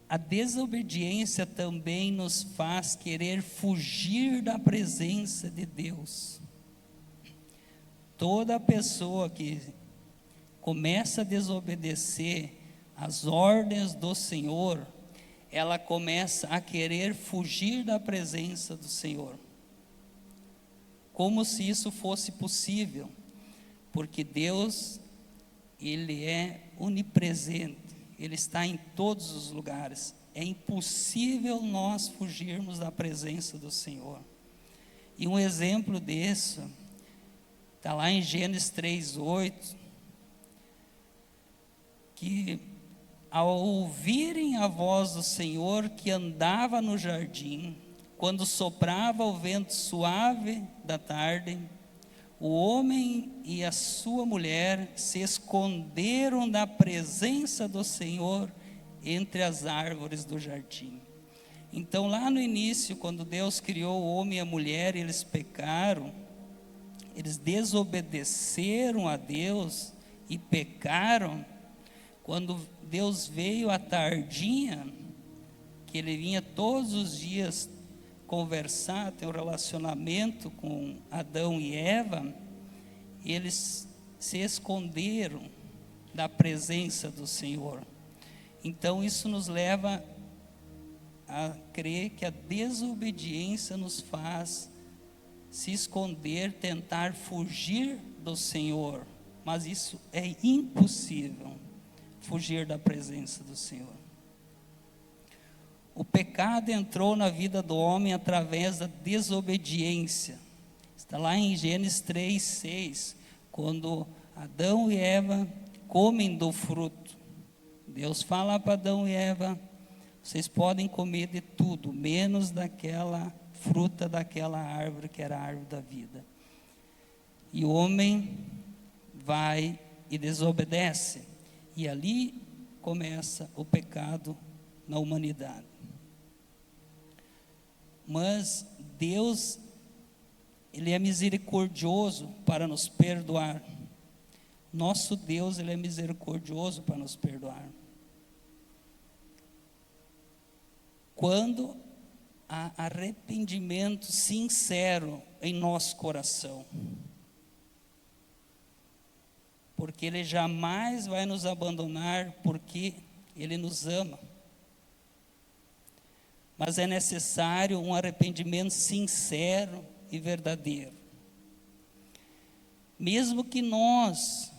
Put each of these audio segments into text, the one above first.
a desobediência também nos faz querer fugir da presença de Deus. Toda pessoa que começa a desobedecer as ordens do Senhor, ela começa a querer fugir da presença do Senhor. Como se isso fosse possível, porque Deus, Ele é onipresente, Ele está em todos os lugares. É impossível nós fugirmos da presença do Senhor. E um exemplo disso está lá em Gênesis 3:8, que ao ouvirem a voz do Senhor que andava no jardim, quando soprava o vento suave da tarde, o homem e a sua mulher se esconderam da presença do Senhor entre as árvores do jardim. Então, lá no início, quando Deus criou o homem e a mulher, eles pecaram, eles desobedeceram a Deus e pecaram. Quando Deus veio à tardinha, que Ele vinha todos os dias conversar, ter um relacionamento com Adão e Eva, eles se esconderam da presença do Senhor. Então isso nos leva a crer que a desobediência nos faz se esconder, tentar fugir do Senhor, mas isso é impossível, fugir da presença do Senhor. O pecado entrou na vida do homem através da desobediência. Está lá em Gênesis 3:6, quando Adão e Eva comem do fruto. Deus fala para Adão e Eva: vocês podem comer de tudo, menos daquela fruta daquela árvore que era a árvore da vida. E o homem vai e desobedece. E ali começa o pecado na humanidade. Mas Deus, Ele é misericordioso para nos perdoar. Nosso Deus, Ele é misericordioso para nos perdoar. Quando há arrependimento sincero em nosso coração. Porque Ele jamais vai nos abandonar, porque Ele nos ama. Mas é necessário um arrependimento sincero e verdadeiro. Mesmo que nós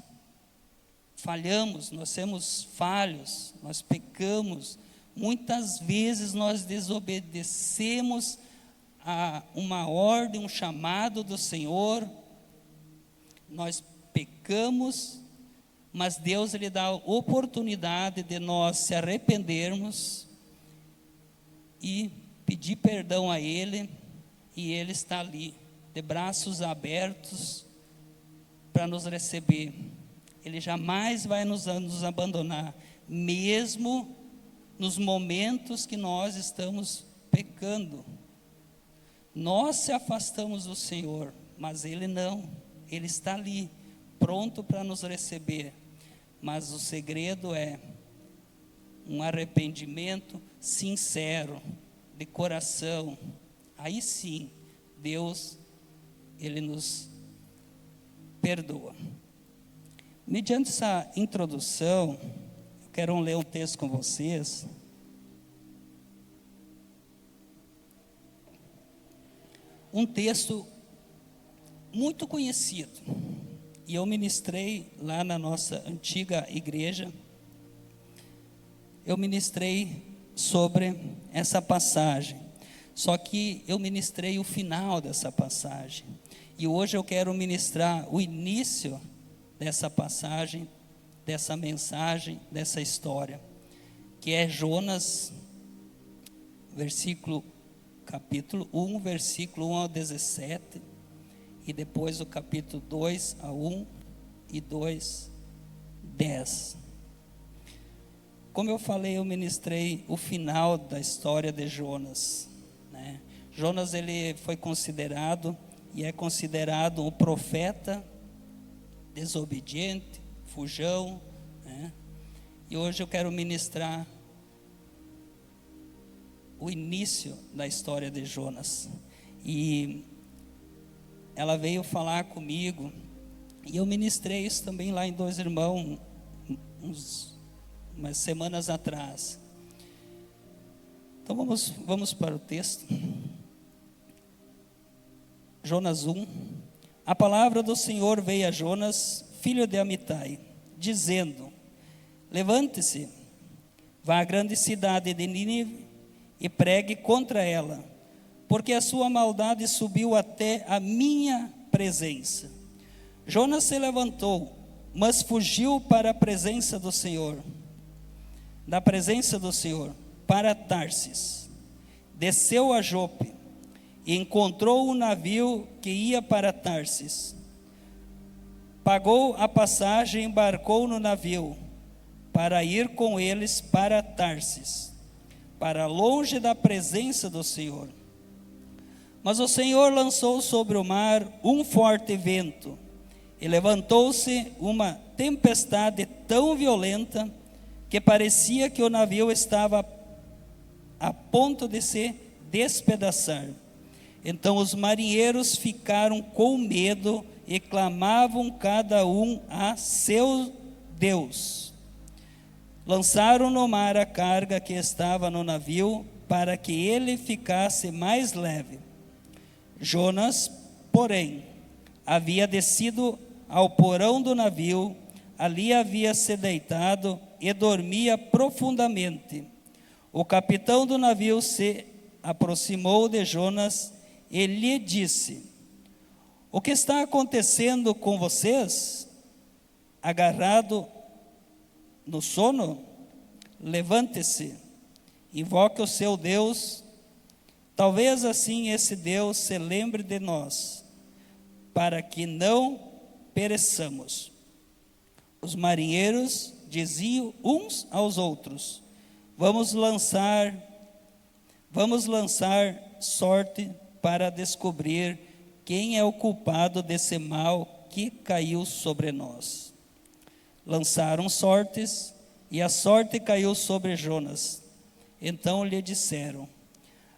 falhamos, nós somos falhos, nós pecamos, muitas vezes nós desobedecemos a uma ordem, um chamado do Senhor, nós pecamos, mas Deus Ele dá a oportunidade de nós se arrependermos e pedir perdão a Ele, e Ele está ali, de braços abertos, para nos receber. Ele jamais vai nos abandonar, mesmo nos momentos que nós estamos pecando. Nós se afastamos do Senhor, mas Ele não, Ele está ali, pronto para nos receber. Mas o segredo é um arrependimento sincero, de coração. Aí sim, Deus, Ele nos perdoa. Mediante essa introdução, eu quero ler um texto com vocês. Um texto muito conhecido. E eu ministrei lá na nossa antiga igreja. Eu ministrei sobre essa passagem. Só que eu ministrei o final dessa passagem. E hoje eu quero ministrar o início dessa passagem, dessa mensagem, dessa história, que é Jonas, capítulo 1, versículo 1 ao 17, e depois o capítulo 2 a 1 e 2, 10. Como eu falei, eu ministrei o final da história de Jonas, né? Jonas, ele foi considerado e é considerado um profeta desobediente, fujão, né? E hoje eu quero ministrar o início da história de Jonas. E ela veio falar comigo, e eu ministrei isso também lá em Dois Irmãos, umas semanas atrás. Então vamos para o texto. Jonas 1. A palavra do Senhor veio a Jonas, filho de Amitai, dizendo: levante-se, vá à grande cidade de Nínive e pregue contra ela, porque a sua maldade subiu até a minha presença. Jonas se levantou, mas fugiu para a presença do Senhor, para Tarsis. Desceu a Jope e encontrou um navio que ia para Tarsis. Pagou a passagem e embarcou no navio para ir com eles para Tarsis, para longe da presença do Senhor. Mas o Senhor lançou sobre o mar um forte vento, e levantou-se uma tempestade tão violenta que parecia que o navio estava a ponto de se despedaçar. Então os marinheiros ficaram com medo e clamavam cada um a seu Deus. Lançaram no mar a carga que estava no navio, para que ele ficasse mais leve. Jonas, porém, havia descido ao porão do navio, ali havia se deitado e dormia profundamente. O capitão do navio se aproximou de Jonas e lhe disse: o que está acontecendo com vocês? Agarrado no sono? Levante-se, invoque o seu Deus, talvez assim esse Deus se lembre de nós, para que não pereçamos. Os marinheiros diziam uns aos outros: vamos lançar sorte para descobrir quem é o culpado desse mal que caiu sobre nós. Lançaram sortes, e a sorte caiu sobre Jonas. Então lhe disseram: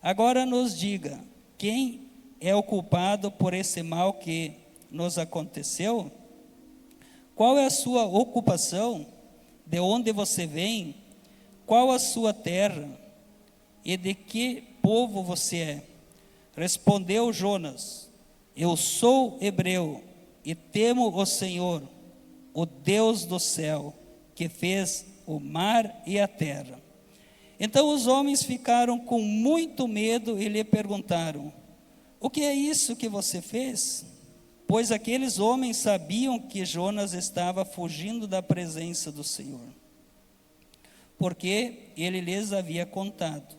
agora nos diga, quem é o culpado por esse mal que nos aconteceu? Qual é a sua ocupação? De onde você vem? Qual a sua terra? E de que povo você é? Respondeu Jonas: eu sou hebreu e temo o Senhor, o Deus do céu, que fez o mar e a terra. Então os homens ficaram com muito medo e lhe perguntaram: o que é isso que você fez? Pois aqueles homens sabiam que Jonas estava fugindo da presença do Senhor, porque ele lhes havia contado.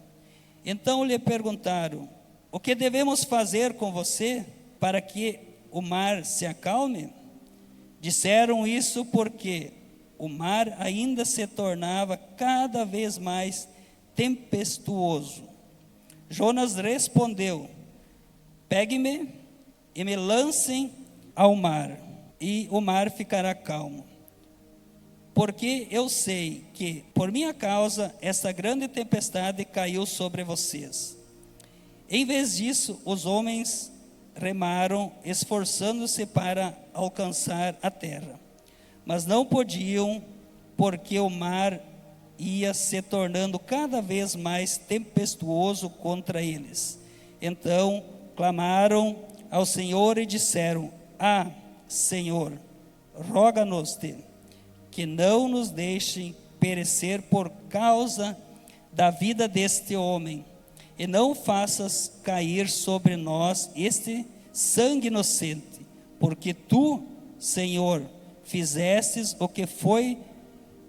Então lhe perguntaram: o que devemos fazer com você para que o mar se acalme? Disseram isso porque o mar ainda se tornava cada vez mais tempestuoso. Jonas respondeu: pegue-me e me lancem ao mar, e o mar ficará calmo. Porque eu sei que, por minha causa, essa grande tempestade caiu sobre vocês. Em vez disso, os homens remaram, esforçando-se para alcançar a terra. Mas não podiam, porque o mar ia se tornando cada vez mais tempestuoso contra eles. Então clamaram ao Senhor e disseram: ah, Senhor, roga-nos-te, que não nos deixem perecer por causa da vida deste homem, e não faças cair sobre nós este sangue inocente, porque tu, Senhor, fizestes o que foi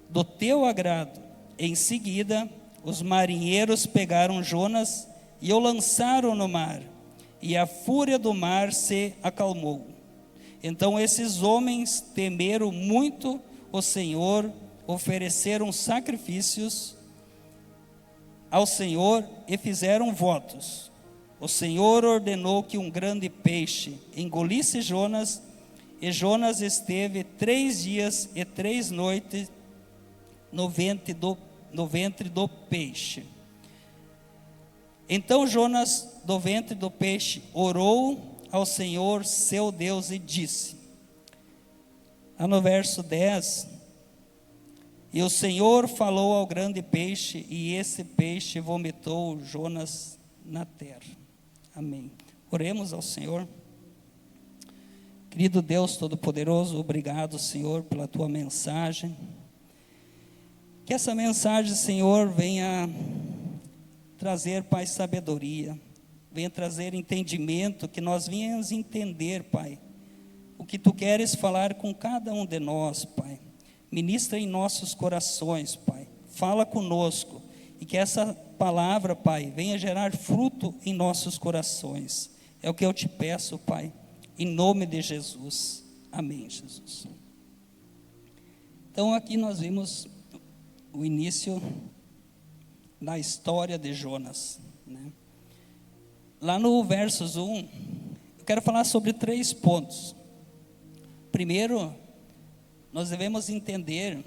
do teu agrado. Em seguida, os marinheiros pegaram Jonas e o lançaram no mar, e a fúria do mar se acalmou. Então esses homens temeram muito o Senhor, ofereceram sacrifícios ao Senhor e fizeram votos. O Senhor ordenou que um grande peixe engolisse Jonas, e Jonas esteve 3 dias e 3 noites no ventre do peixe. Então Jonas, do ventre do peixe, orou ao Senhor seu Deus e disse, lá no verso 10, e o Senhor falou ao grande peixe, e esse peixe vomitou Jonas na terra. Amém. Oremos ao Senhor. Querido Deus Todo-Poderoso, obrigado, Senhor, pela tua mensagem. Que essa mensagem, Senhor, venha trazer, Pai, sabedoria, venha trazer entendimento, que nós venhamos entender, Pai, o que tu queres falar com cada um de nós, Pai. Ministra em nossos corações, Pai. Fala conosco e que essa palavra, Pai, venha gerar fruto em nossos corações. É o que eu te peço, Pai, em nome de Jesus. Amém, Jesus. Então aqui nós vimos o início da história de Jonas, né? Lá no versos 1, eu quero falar sobre 3 pontos. Primeiro, nós devemos entender,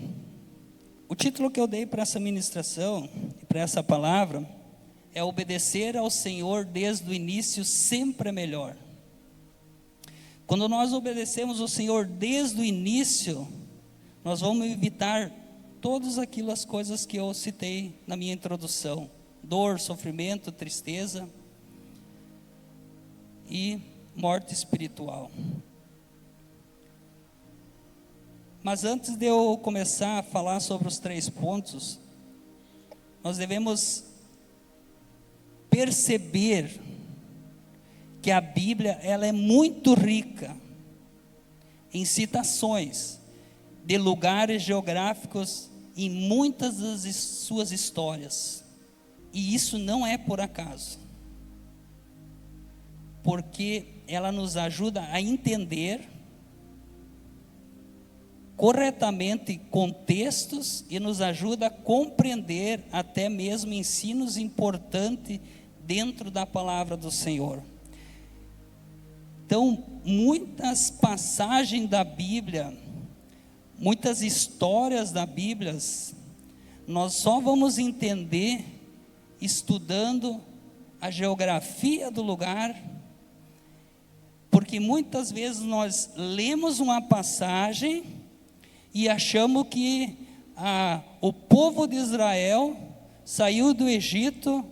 o título que eu dei para essa ministração, para essa palavra, é obedecer ao Senhor desde o início sempre é melhor. Quando nós obedecemos ao Senhor desde o início, nós vamos evitar todas aquelas coisas que eu citei na minha introdução: dor, sofrimento, tristeza e morte espiritual. Mas antes de eu começar a falar sobre os 3 pontos, nós devemos perceber que a Bíblia, ela é muito rica em citações de lugares geográficos em muitas das suas histórias. E isso não é por acaso, porque ela nos ajuda a entender corretamente contextos e nos ajuda a compreender até mesmo ensinos importantes dentro da palavra do Senhor. Então, muitas passagens da Bíblia, muitas histórias da Bíblia, nós só vamos entender estudando a geografia do lugar, porque muitas vezes nós lemos uma passagem e achamos que o povo de Israel saiu do Egito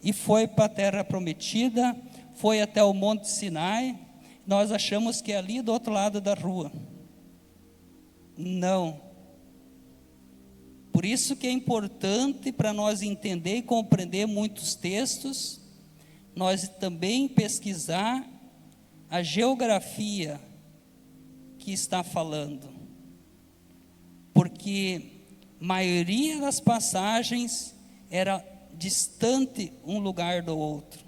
e foi para a terra prometida, foi até o Monte Sinai. Nós achamos que é ali do outro lado da rua. Não. Por isso que é importante para nós entender e compreender muitos textos, nós também pesquisar a geografia que está falando. Porque a maioria das passagens era distante um lugar do outro.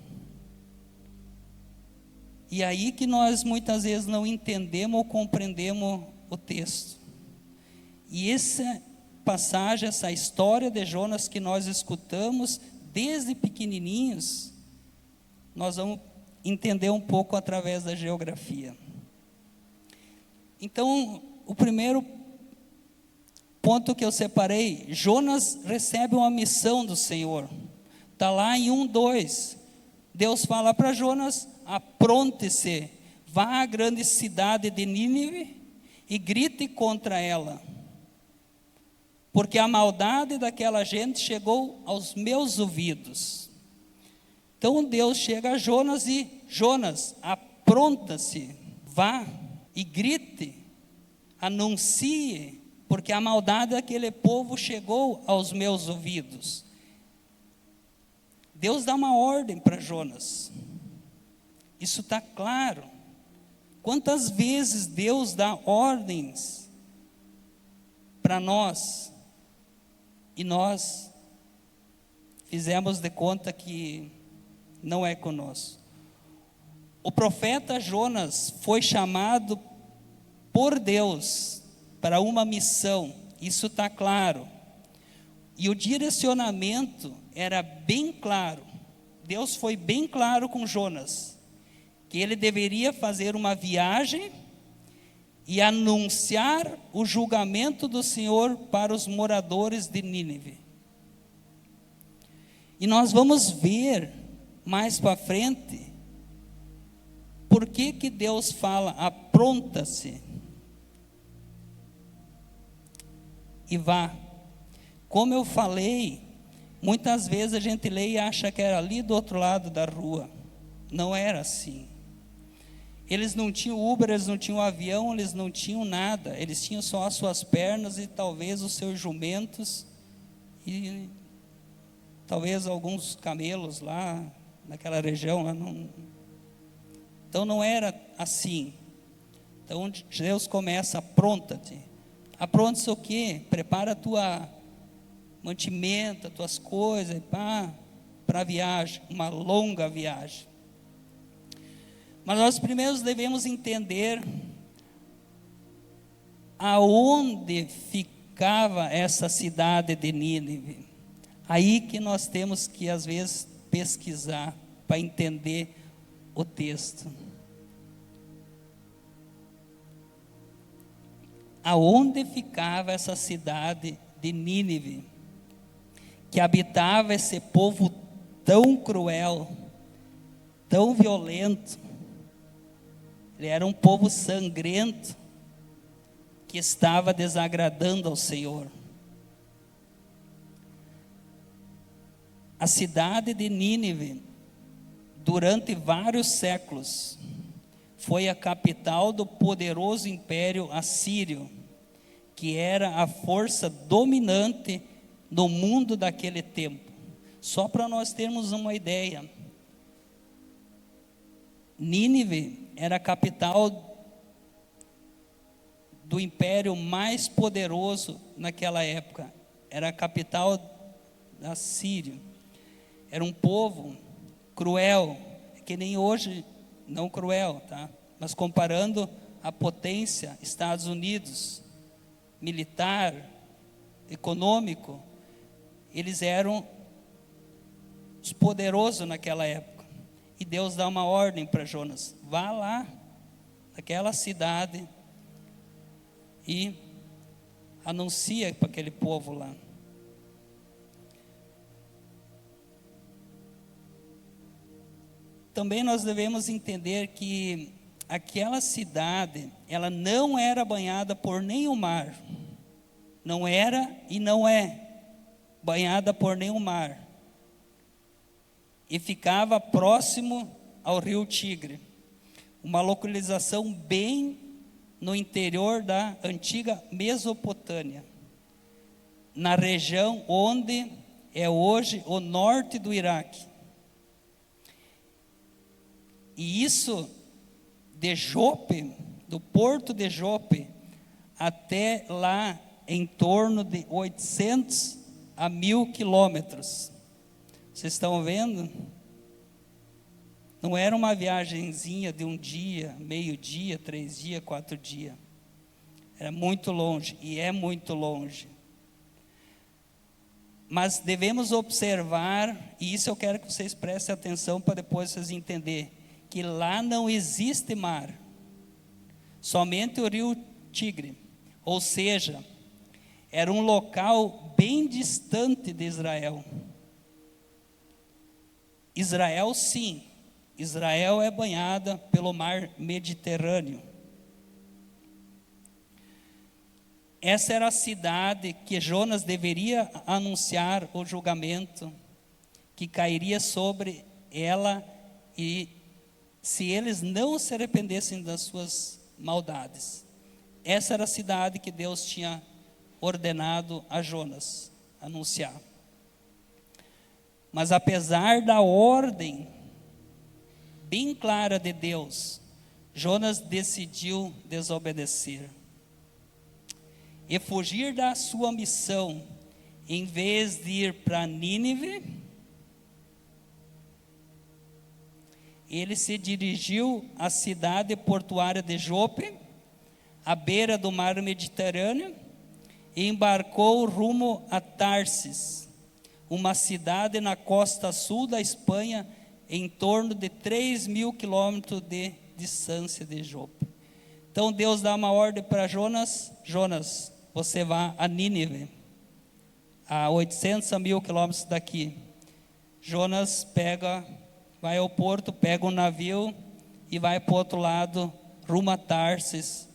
E aí que nós muitas vezes não entendemos ou compreendemos o texto. E essa passagem, essa história de Jonas que nós escutamos desde pequenininhos, nós vamos entender um pouco através da geografia. Então, o primeiro ponto que eu separei, Jonas recebe uma missão do Senhor. Está lá em 1:2. Deus fala para Jonas: apronte-se, vá à grande cidade de Nínive e grite contra ela, porque a maldade daquela gente chegou aos meus ouvidos. Então Deus chega a Jonas e: Jonas, apronta-se, vá e grite, anuncie, porque a maldade daquele povo chegou aos meus ouvidos. Deus dá uma ordem para Jonas. Isso está claro. Quantas vezes Deus dá ordens para nós e nós fizemos de conta que não é conosco? O profeta Jonas foi chamado por Deus para uma missão, isso está claro. E o direcionamento era bem claro. Deus foi bem claro com Jonas, que ele deveria fazer uma viagem e anunciar o julgamento do Senhor para os moradores de Nínive. E nós vamos ver mais para frente, por que que Deus fala, apronta-se e vá? Como eu falei, muitas vezes a gente lê e acha que era ali do outro lado da rua. Não era assim. Eles não tinham Uber, eles não tinham avião, eles não tinham nada. Eles tinham só as suas pernas e talvez os seus jumentos e talvez alguns camelos lá naquela região. Lá não. Então não era assim. Então Deus começa, apronta-te. Apronta-se o quê? Prepara a tua mantimento, as tuas coisas para a viagem, uma longa viagem. Mas nós primeiro devemos entender aonde ficava essa cidade de Nínive. Aí que nós temos que às vezes pesquisar para entender o texto. Aonde ficava essa cidade de Nínive, que habitava esse povo tão cruel, tão violento? Ele era um povo sangrento, que estava desagradando ao Senhor. A cidade de Nínive, durante vários séculos, foi a capital do poderoso império assírio, que era a força dominante no mundo daquele tempo. Só para nós termos uma ideia, Nínive era a capital do império mais poderoso naquela época. Era a capital da Síria. Era um povo cruel, que nem hoje, não cruel, tá? Mas comparando a potência, Estados Unidos, militar, econômico, eles eram os poderosos naquela época. E Deus dá uma ordem para Jonas: vá lá, naquela cidade, e anuncia para aquele povo lá. Também nós devemos entender que aquela cidade, ela não era banhada por nenhum mar. Não era e não é banhada por nenhum mar. E ficava próximo ao rio Tigre. Uma localização bem no interior da antiga Mesopotâmia, na região onde é hoje o norte do Iraque. E isso de Jope, do porto de Jope, até lá em torno de 800 a 1000 quilômetros. Vocês estão vendo? Não era uma viagenzinha de um dia, meio dia, 3 dias, 4 dias. Era muito longe, e é muito longe. Mas devemos observar, e isso eu quero que vocês prestem atenção para depois vocês entenderem, que lá não existe mar, somente o rio Tigre. Ou seja, era um local bem distante de Israel. Israel, sim, Israel é banhada pelo mar Mediterrâneo. Essa era a cidade que Jonas deveria anunciar o julgamento que cairia sobre ela, e se eles não se arrependessem das suas maldades. Essa era a cidade que Deus tinha ordenado a Jonas anunciar. Mas apesar da ordem bem clara de Deus, Jonas decidiu desobedecer e fugir da sua missão. Em vez de ir para Nínive, ele se dirigiu à cidade portuária de Jope, à beira do mar Mediterrâneo, e embarcou rumo a Tarsis, uma cidade na costa sul da Espanha, em torno de 3.000 quilômetros de distância de Jope. Então Deus dá uma ordem para Jonas: Jonas, você vá a Nínive, a 800 a 1000 quilômetros daqui. Jonas pega vai ao porto, pega um navio e vai para o outro lado, rumo a Tarsis,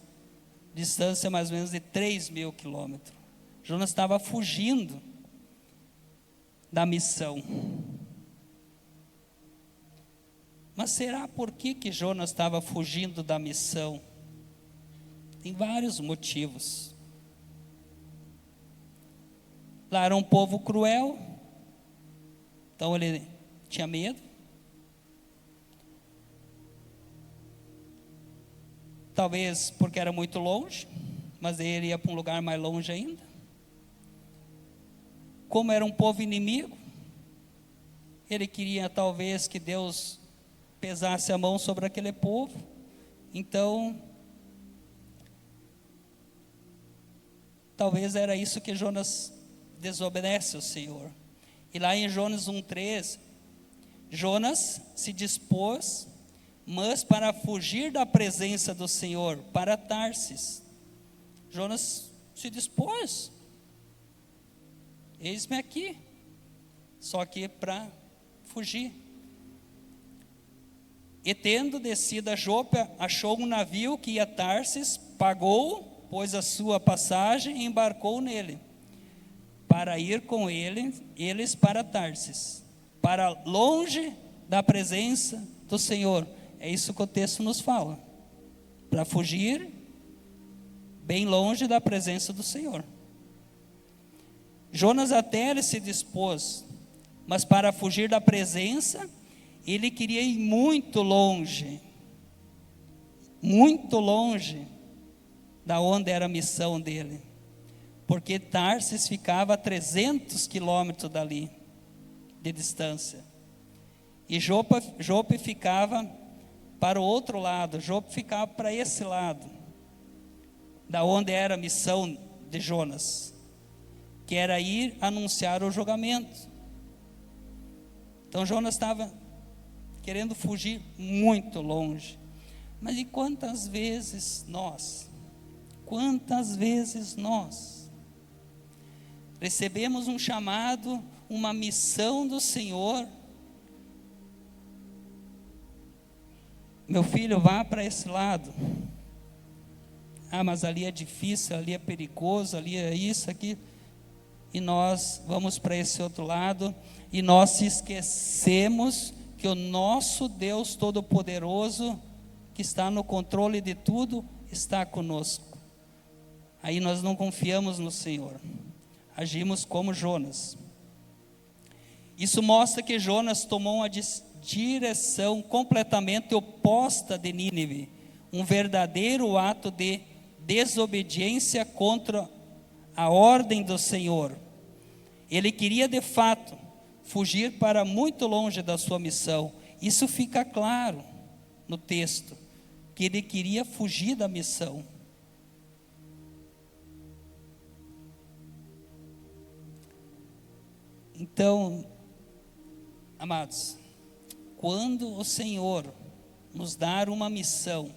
distância mais ou menos de 3.000 quilômetros. Jonas estava fugindo da missão. Mas será por que Jonas estava fugindo da missão? Tem vários motivos. Lá era um povo cruel, então ele tinha medo. Talvez porque era muito longe, mas ele ia para um lugar mais longe ainda. Como era um povo inimigo, ele queria talvez que Deus pesasse a mão sobre aquele povo. Então, talvez era isso que Jonas desobedece ao Senhor. E lá em Jonas 1:3, Jonas se dispôs, mas para fugir da presença do Senhor, para Tarsis. Jonas se dispôs. Eis-me aqui. Só que para fugir. E tendo descido a Jope, achou um navio que ia a Tarsis, pagou, pôs a sua passagem e embarcou nele, para ir com eles para Tarsis, para longe da presença do Senhor. É isso que o texto nos fala. Para fugir bem longe da presença do Senhor. Jonas até ele se dispôs, mas para fugir da presença, ele queria ir muito longe da onde era a missão dele, porque Tarsis ficava a 300 quilômetros dali, de distância, e Jope ficava para o outro lado, Jope ficava para esse lado, da onde era a missão de Jonas, que era ir anunciar o julgamento. Então Jonas estava querendo fugir muito longe. Mas e quantas vezes nós recebemos um chamado, uma missão do Senhor? Meu filho, vá para esse lado. Ah, mas ali é difícil, ali é perigoso, ali é isso, aqui. E nós vamos para esse outro lado e nós esquecemos que o nosso Deus Todo-Poderoso, que está no controle de tudo, está conosco. Aí nós não confiamos no Senhor, agimos como Jonas. Isso mostra que Jonas tomou uma direção completamente oposta de Nínive, um verdadeiro ato de desobediência contra a ordem do Senhor. Ele queria de fato fugir para muito longe da sua missão. Isso fica claro no texto, que ele queria fugir da missão. Então, amados, quando o Senhor nos dar uma missão,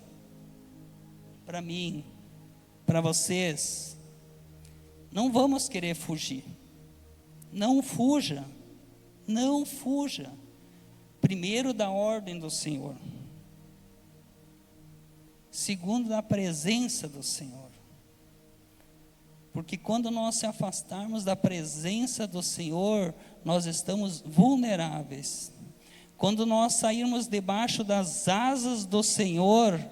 para mim, para vocês, não vamos querer fugir. Não fuja. Primeiro, da ordem do Senhor. Segundo, da presença do Senhor. Porque quando nós se afastarmos da presença do Senhor, nós estamos vulneráveis. Quando nós sairmos debaixo das asas do Senhor,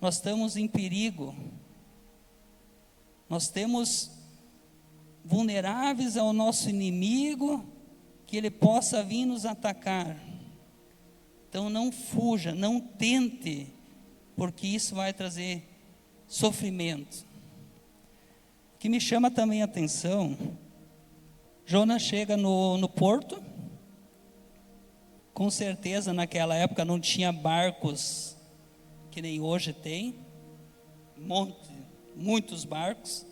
nós estamos em perigo. Nós temos vulneráveis ao nosso inimigo, que ele possa vir nos atacar. Então não fuja, não tente, porque isso vai trazer sofrimento. O que me chama também a atenção, Jonas chega no porto. Com certeza naquela época não tinha barcos que nem hoje tem, muitos barcos.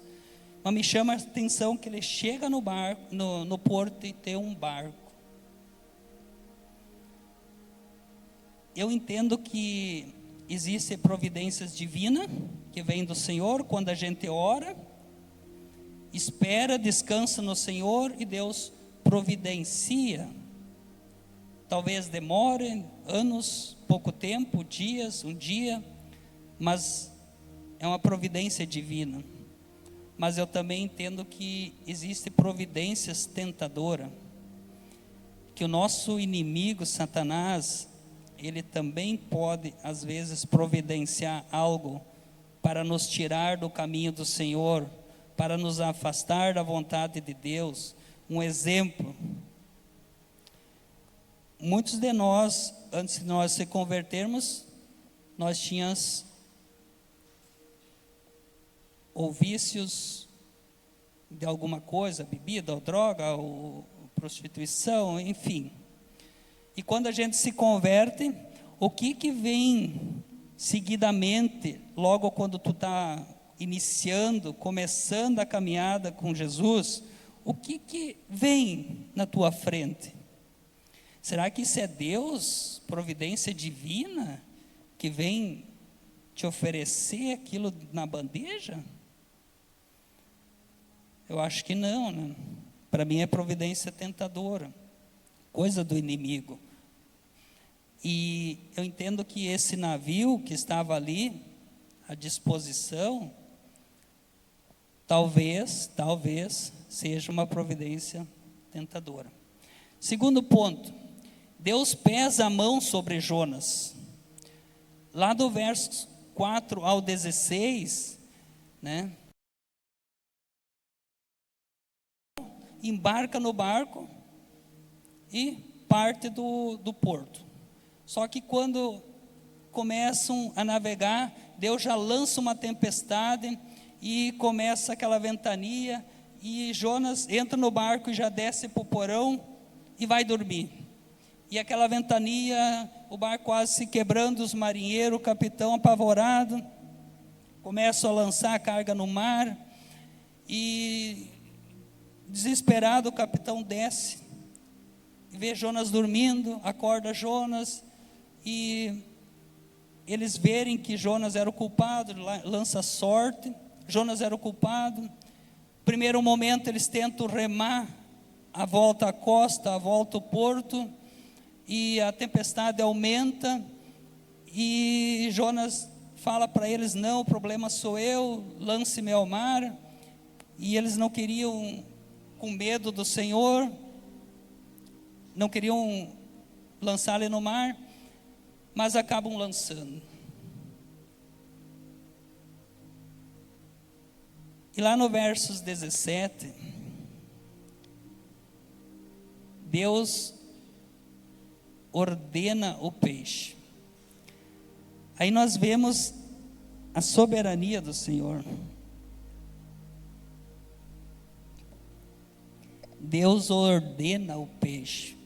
Mas me chama a atenção que ele chega no porto e tem um barco. Eu entendo que existem providências divinas que vêm do Senhor quando a gente ora, espera, descansa no Senhor e Deus providencia. talvez demore anos, pouco tempo, dias, um dia, mas é uma providência divina. Mas eu também entendo que existe providências tentadoras, que o nosso inimigo, Satanás, ele também pode, às vezes, providenciar algo para nos tirar do caminho do Senhor, para nos afastar da vontade de Deus. Um exemplo: muitos de nós, antes de nós se convertermos, nós tínhamos ou vícios de alguma coisa, bebida, ou droga, ou prostituição, enfim. E quando a gente se converte, o que vem seguidamente, logo quando tu está iniciando, começando a caminhada com Jesus, o que vem na tua frente? Será que isso é Deus, providência divina, que vem te oferecer aquilo na bandeja? Eu acho que não, né? Para mim é providência tentadora, coisa do inimigo. E eu entendo que esse navio que estava ali, à disposição, talvez seja uma providência tentadora. Segundo ponto, Deus pesa a mão sobre Jonas. Lá do verso 4 ao 16, né? Embarca no barco e parte do porto. Só que quando começam a navegar, Deus já lança uma tempestade e começa aquela ventania, e Jonas entra no barco e já desce para o porão e vai dormir. E aquela ventania, o barco quase se quebrando, os marinheiros, o capitão apavorado, começam a lançar a carga no mar, e desesperado o capitão desce, e vê Jonas dormindo, acorda Jonas, e eles verem que Jonas era o culpado, lança sorte, Jonas era o culpado. Primeiro momento eles tentam remar a volta à costa, a volta ao porto, e a tempestade aumenta, e Jonas fala para eles: não, o problema sou eu, lance-me ao mar. E eles não queriam, com medo do Senhor, não queriam lançar ele no mar, mas acabam lançando. E lá no versos 17, Deus ordena o peixe. Aí nós vemos a soberania do Senhor. Deus ordena o peixe.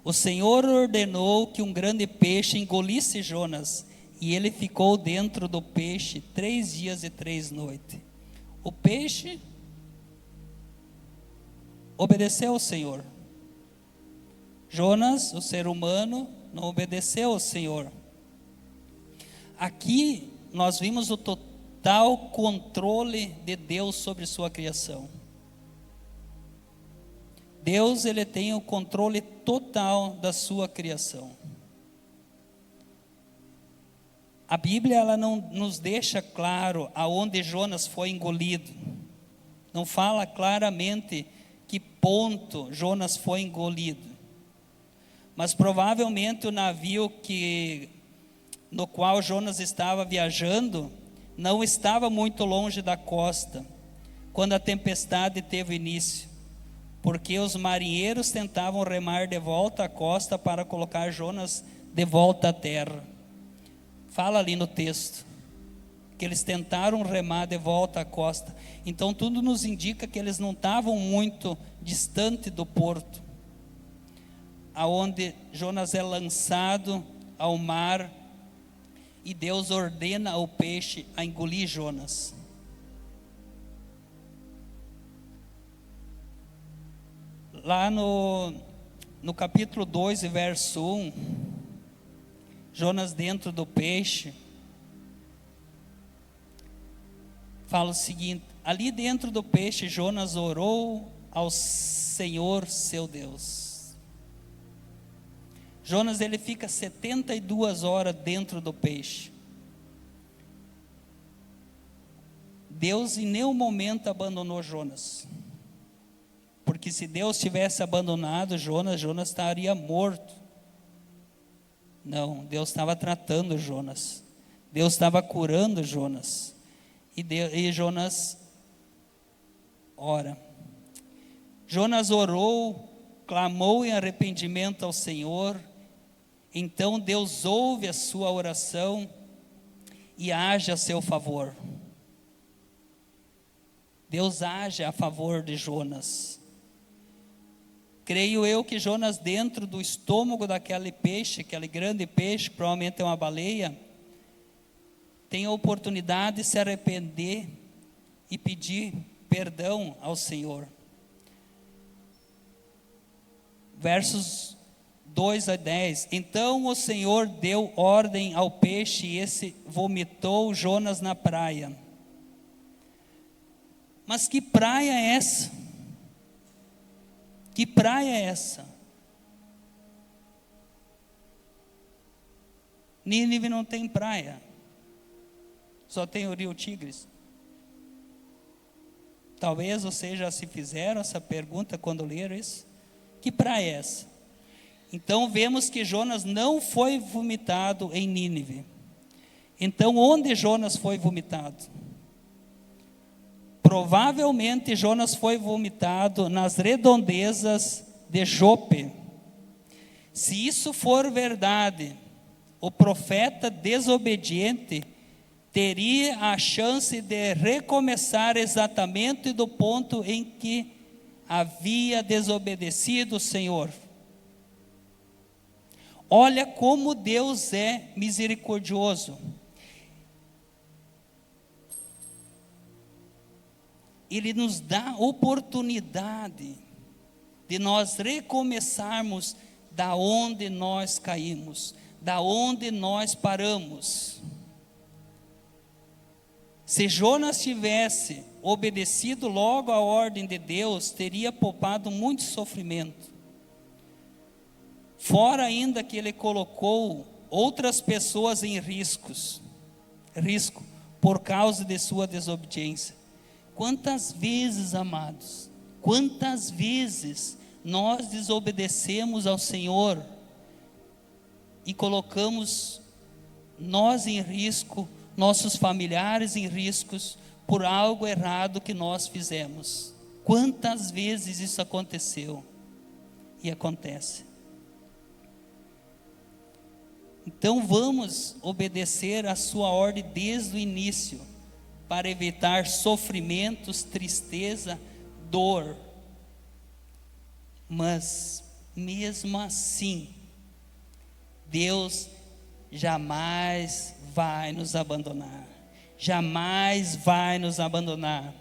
O Senhor ordenou que um grande peixe engolisse Jonas, e ele ficou dentro do peixe 3 dias e 3 noites. O peixe obedeceu ao Senhor. Jonas, o ser humano, não obedeceu ao Senhor. Aqui nós vimos o total controle de Deus sobre sua criação. Deus, ele tem o controle total da sua criação. A Bíblia, ela não nos deixa claro aonde Jonas foi engolido. Não fala claramente que ponto Jonas foi engolido. Mas provavelmente o navio no qual Jonas estava viajando não estava muito longe da costa, quando a tempestade teve início, porque os marinheiros tentavam remar de volta à costa para colocar Jonas de volta à terra. Fala ali no texto, que eles tentaram remar de volta à costa. Então tudo nos indica que eles não estavam muito distante do porto, aonde Jonas é lançado ao mar, e Deus ordena ao peixe a engolir Jonas. Lá no capítulo 2, verso 1, Jonas dentro do peixe, fala o seguinte: ali dentro do peixe Jonas orou ao Senhor seu Deus. Jonas, ele fica 72 horas dentro do peixe. Deus em nenhum momento abandonou Jonas. Porque se Deus tivesse abandonado Jonas, Jonas estaria morto. Não, Deus estava tratando Jonas. Deus estava curando Jonas. E Jonas ora. Jonas orou, clamou em arrependimento ao Senhor. Então Deus ouve a sua oração e age a seu favor. Deus age a favor de Jonas. Creio eu que Jonas, dentro do estômago daquele peixe, aquele grande peixe, provavelmente é uma baleia, tem a oportunidade de se arrepender e pedir perdão ao Senhor. Versos 2 a 10. Então o Senhor deu ordem ao peixe e esse vomitou Jonas na praia. Mas que praia é essa? Que praia é essa? Nínive não tem praia. Só tem o rio Tigres. Talvez vocês já se fizeram essa pergunta quando leram isso. Que praia é essa? Então vemos que Jonas não foi vomitado em Nínive. Então onde Jonas foi vomitado? Provavelmente Jonas foi vomitado nas redondezas de Jope. Se isso for verdade, o profeta desobediente teria a chance de recomeçar exatamente do ponto em que havia desobedecido o Senhor. Olha como Deus é misericordioso. Ele nos dá oportunidade de nós recomeçarmos da onde nós caímos, da onde nós paramos. Se Jonas tivesse obedecido logo à ordem de Deus, teria poupado muito sofrimento. Fora ainda que ele colocou outras pessoas em risco por causa de sua desobediência. Quantas vezes, amados, quantas vezes nós desobedecemos ao Senhor e colocamos nós em risco, nossos familiares em riscos, por algo errado que nós fizemos. Quantas vezes isso aconteceu e acontece? Então vamos obedecer a sua ordem desde o início, para evitar sofrimentos, tristeza, dor. Mas mesmo assim, Deus jamais vai nos abandonar. Jamais vai nos abandonar.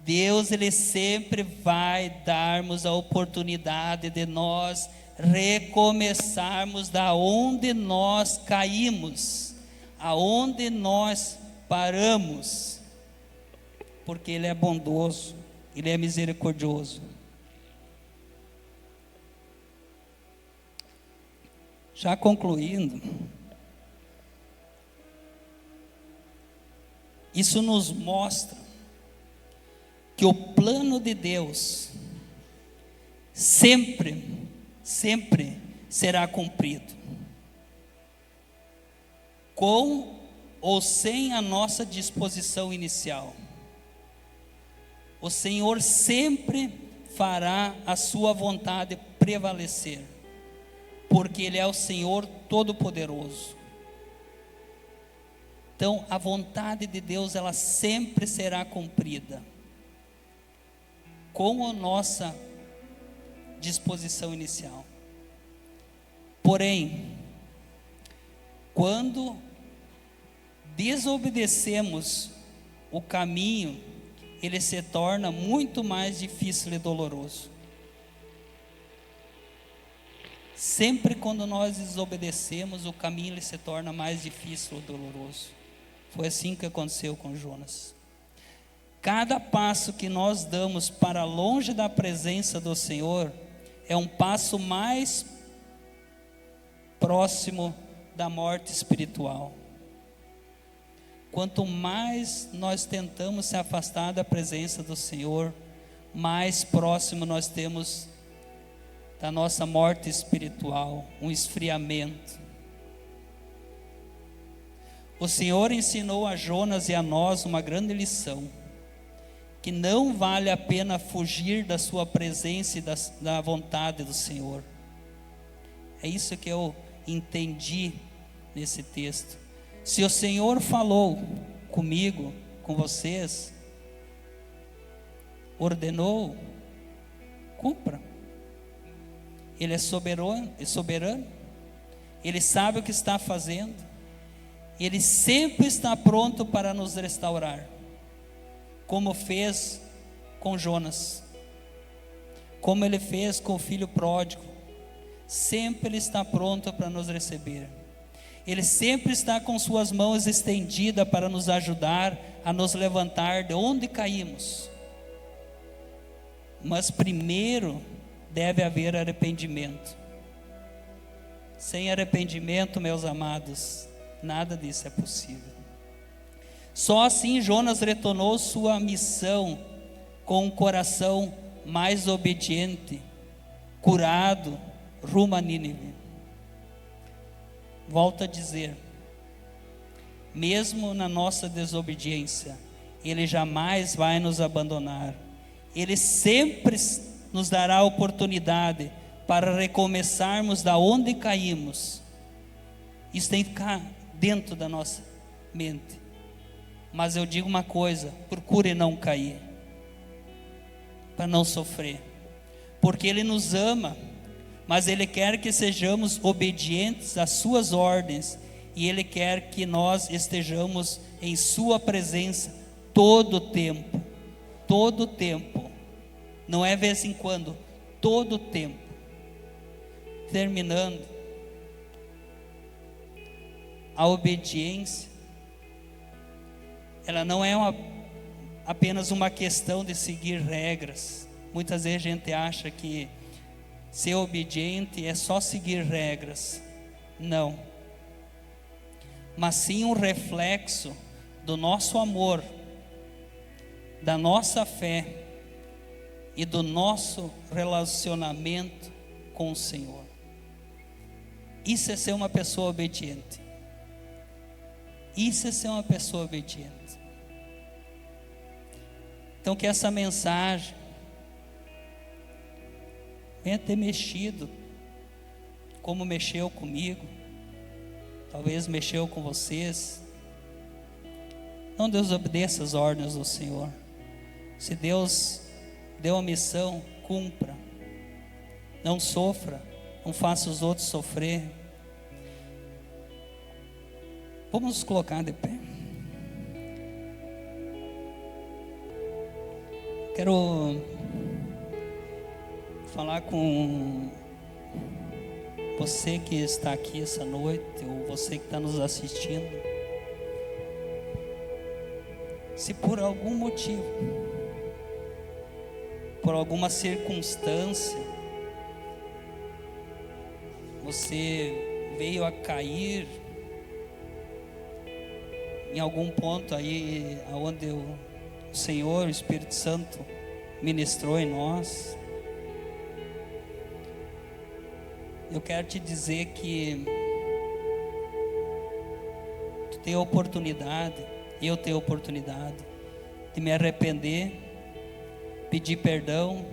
Deus, Ele sempre vai darmos a oportunidade de nós recomeçarmos da onde nós caímos, aonde nós paramos. Porque Ele é bondoso, Ele é misericordioso. Já concluindo, isso nos mostra que o plano de Deus sempre será cumprido, com ou sem a nossa disposição inicial. O Senhor sempre fará a sua vontade prevalecer, porque Ele é o Senhor Todo-Poderoso. Então, a vontade de Deus, ela sempre será cumprida, com a nossa disposição inicial. Porém, quando desobedecemos o caminho, ele se torna muito mais difícil e doloroso. Sempre quando nós desobedecemos, o caminho ele se torna mais difícil e doloroso. Foi assim que aconteceu com Jonas. Cada passo que nós damos para longe da presença do Senhor é um passo mais próximo da morte espiritual. Quanto mais nós tentamos se afastar da presença do Senhor, mais próximo nós temos da nossa morte espiritual, um esfriamento. O Senhor ensinou a Jonas e a nós uma grande lição, que não vale a pena fugir da sua presença e da vontade do Senhor. É isso que eu entendi nesse texto. Se o Senhor falou comigo, com vocês, ordenou, cumpra. Ele é soberano, Ele sabe o que está fazendo, Ele sempre está pronto para nos restaurar, como fez com Jonas, como Ele fez com o filho pródigo. Sempre Ele está pronto para nos receber. Ele sempre está com suas mãos estendidas para nos ajudar a nos levantar de onde caímos. Mas primeiro deve haver arrependimento. Sem arrependimento, meus amados, nada disso é possível. Só assim Jonas retornou sua missão com um coração mais obediente, curado, rumo a Nínive. Volto a dizer, mesmo na nossa desobediência, Ele jamais vai nos abandonar. Ele sempre nos dará a oportunidade para recomeçarmos da onde caímos. Isso tem que ficar dentro da nossa mente. Mas eu digo uma coisa: procure não cair, para não sofrer, porque Ele nos ama, mas Ele quer que sejamos obedientes às suas ordens, e Ele quer que nós estejamos em sua presença todo o tempo, não é vez em quando, todo o tempo. Terminando, a obediência, ela não é apenas uma questão de seguir regras. Muitas vezes a gente acha que ser obediente é só seguir regras. Não, mas sim um reflexo do nosso amor, da nossa fé e do nosso relacionamento com o Senhor. Isso é ser uma pessoa obediente. Isso é ser uma pessoa obediente. Então que essa mensagem venha ter mexido, como mexeu comigo, talvez mexeu com vocês. Não desobedeça as ordens do Senhor. Se Deus deu a missão, cumpra. Não sofra, não faça os outros sofrer. Vamos nos colocar de pé. Quero falar com você que está aqui essa noite, ou você que está nos assistindo. Se por algum motivo, por alguma circunstância, você veio a cair em algum ponto aí onde o Senhor, o Espírito Santo ministrou em nós, eu quero te dizer que tu tem a oportunidade, eu tenho a oportunidade de me arrepender, pedir perdão,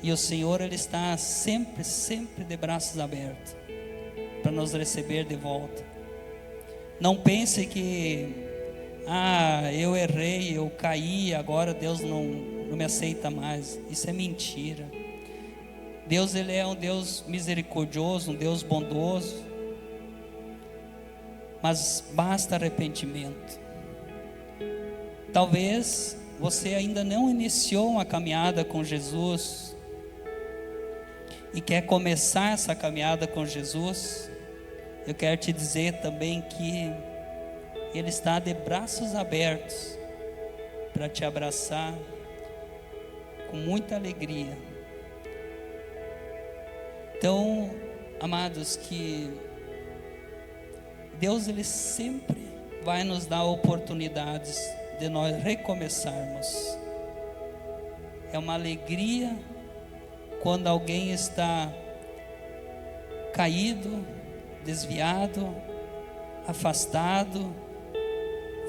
e o Senhor, Ele está sempre, sempre de braços abertos para nos receber de volta. Não pense que eu errei, eu caí, agora Deus não me aceita mais. Isso é mentira. Deus, Ele é um Deus misericordioso, um Deus bondoso, mas basta arrependimento. Talvez você ainda não iniciou uma caminhada com Jesus e quer começar essa caminhada com Jesus. Eu quero te dizer também que Ele está de braços abertos para te abraçar com muita alegria. Então, Amados, que Deus, Ele sempre vai nos dar oportunidades de nós recomeçarmos. É uma alegria quando alguém está caído, desviado, afastado,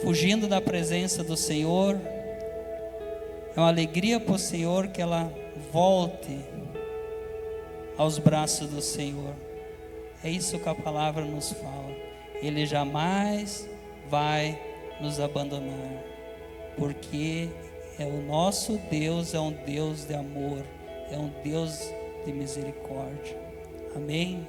fugindo da presença do Senhor. É uma alegria para o Senhor que ela volte aos braços do Senhor. É isso que a palavra nos fala. Ele jamais vai nos abandonar, porque o nosso Deus é um Deus de amor, é um Deus de misericórdia. Amém?